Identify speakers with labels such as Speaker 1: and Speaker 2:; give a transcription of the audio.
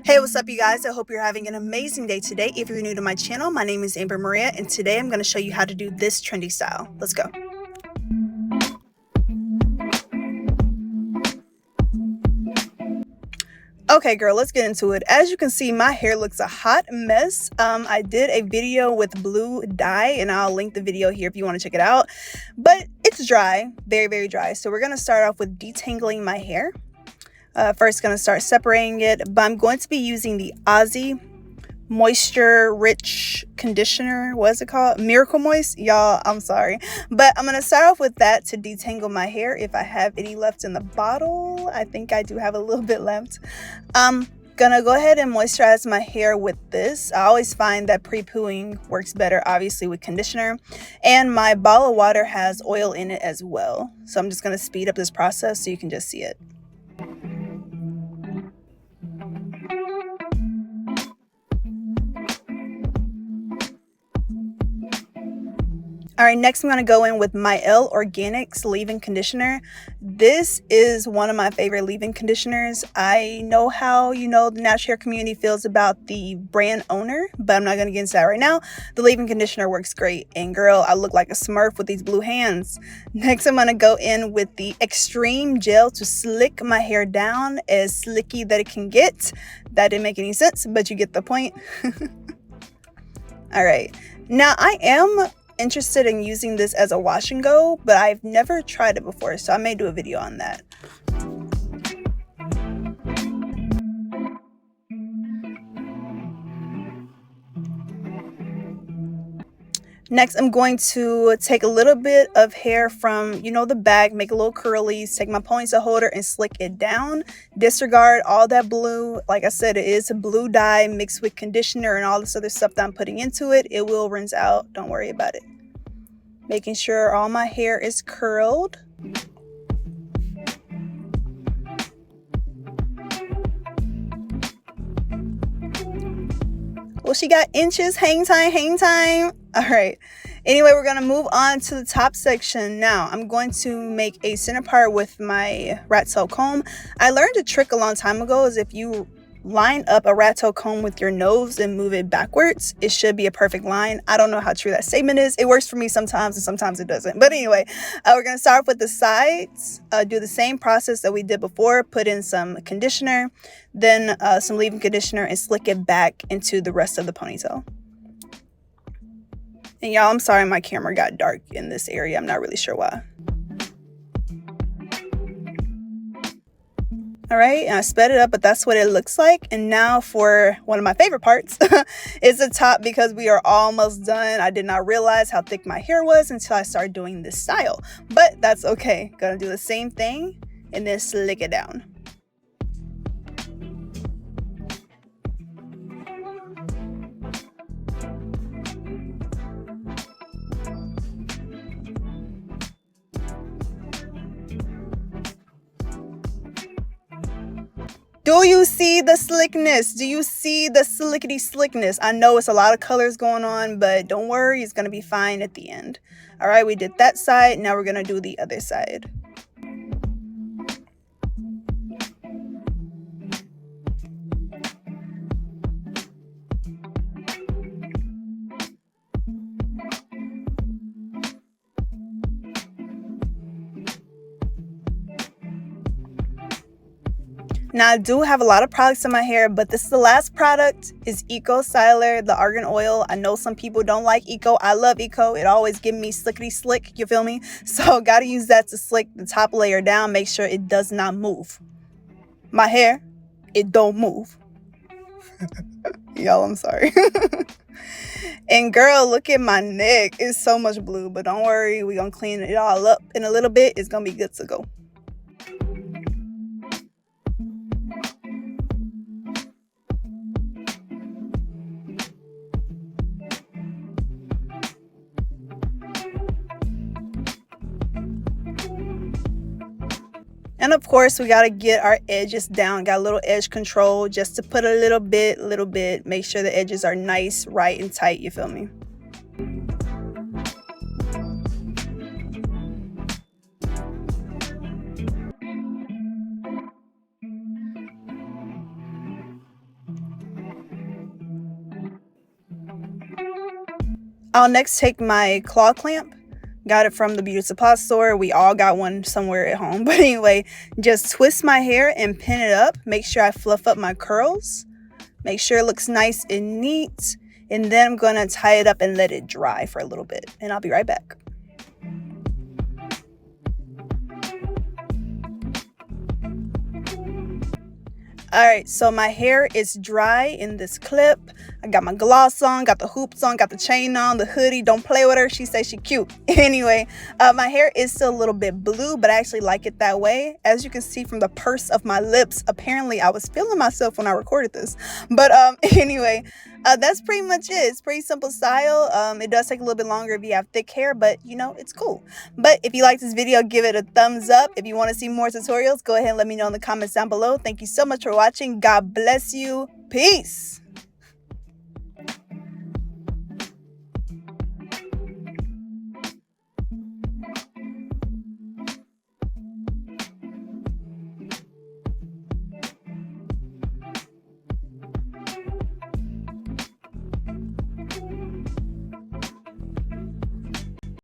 Speaker 1: Hey, what's up you guys? I hope you're having an amazing day today. If you're new to my channel, my name is Amber Maria and today I'm going to show you how to do this trendy style. Let's go. Okay girl, let's get into it. As you can see, my hair looks a hot mess. I did a video with blue dye and I'll link the video here if you want to check it out. But it's dry, very dry. So we're going to start off with detangling my hair. First going to start separating it, but I'm going to be using the Aussie moisture rich conditioner. What is it called? Miracle Moist. Y'all, I'm sorry, but I'm going to start off with that to detangle my hair if I have any left in the bottle. I think I do have a little bit left. I'm gonna go ahead and moisturize my hair with this. I always find that pre-pooing works better, obviously, with conditioner, and my bottle of water has oil in it as well, so I'm just going to speed up this process so you can just see it. All right, next I'm going to go in with Mielle Organics leave-in conditioner. This is one of my favorite leave-in conditioners. I know how, the natural hair community feels about the brand owner, but I'm not going to get into that right now. The leave-in conditioner works great, and girl, I look like a smurf with these blue hands. Next, I'm going to go in with the Xtreme Gel to slick my hair down as slicky that it can get. That didn't make any sense, but you get the point. All right, now I am interested in using this as a wash and go, but I've never tried it before, so I may do a video on that. Next, I'm going to take a little bit of hair from, the bag, make a little curlies, take my ponytail holder and slick it down. Disregard all that blue. Like I said, it is a blue dye mixed with conditioner and all this other stuff that I'm putting into it. It will rinse out. Don't worry about it. Making sure all my hair is curled. Well, she got inches. Hang time. All right. Anyway, we're going to move on to the top section. Now, I'm going to make a center part with my rat tail comb. I learned a trick a long time ago is if you line up a rat tail comb with your nose and move it backwards, it should be a perfect line. I don't know how true that statement is. It works for me sometimes and sometimes it doesn't. But anyway, we're going to start with the sides, do the same process that we did before, put in some conditioner, then some leave-in conditioner and slick it back into the rest of the ponytail. And y'all, I'm sorry my camera got dark in this area. I'm not really sure why. All right, and I sped it up, but that's what it looks like. And now for one of my favorite parts is the top, because we are almost done. I did not realize how thick my hair was until I started doing this style, but that's okay. Gonna do the same thing and then slick it down. Do you see the slickness? Do you see the slickety slickness? I know it's a lot of colors going on, but don't worry, it's going to be fine at the end. All right, we did that side. Now we're going to do the other side. Now, I do have a lot of products in my hair, but this is the last product. Is Eco Styler, the argan oil. I know some people don't like Eco. I love Eco. It always gives me slickety slick, you feel me? So got to use that to slick the top layer down, make sure it does not move. My hair, it don't move. Y'all, I'm sorry. And girl, look at my neck. It's so much blue, but don't worry. We're going to clean it all up in a little bit. It's going to be good to go. And of course, we got to get our edges down. Got a little edge control just to put a little bit. Make sure the edges are nice, right, and tight. You feel me? I'll next take my claw clamp. Got it from the beauty supply store. We all got one somewhere at home. But anyway, just twist my hair and pin it up. Make sure I fluff up my curls. Make sure it looks nice and neat. And then I'm going to tie it up and let it dry for a little bit. And I'll be right back. Alright, so my hair is dry in this clip. I got my gloss on, got the hoops on, got the chain on, the hoodie. Don't play with her. She says she cute. Anyway, my hair is still a little bit blue, but I actually like it that way. As you can see from the purse of my lips, apparently I was feeling myself when I recorded this. But anyway, that's pretty much it. It's pretty simple style. It does take a little bit longer if you have thick hair, but you know, it's cool. But if you like this video, give it a thumbs up. If you want to see more tutorials, go ahead and let me know in the comments down below. Thank you so much for watching. God bless you. Peace.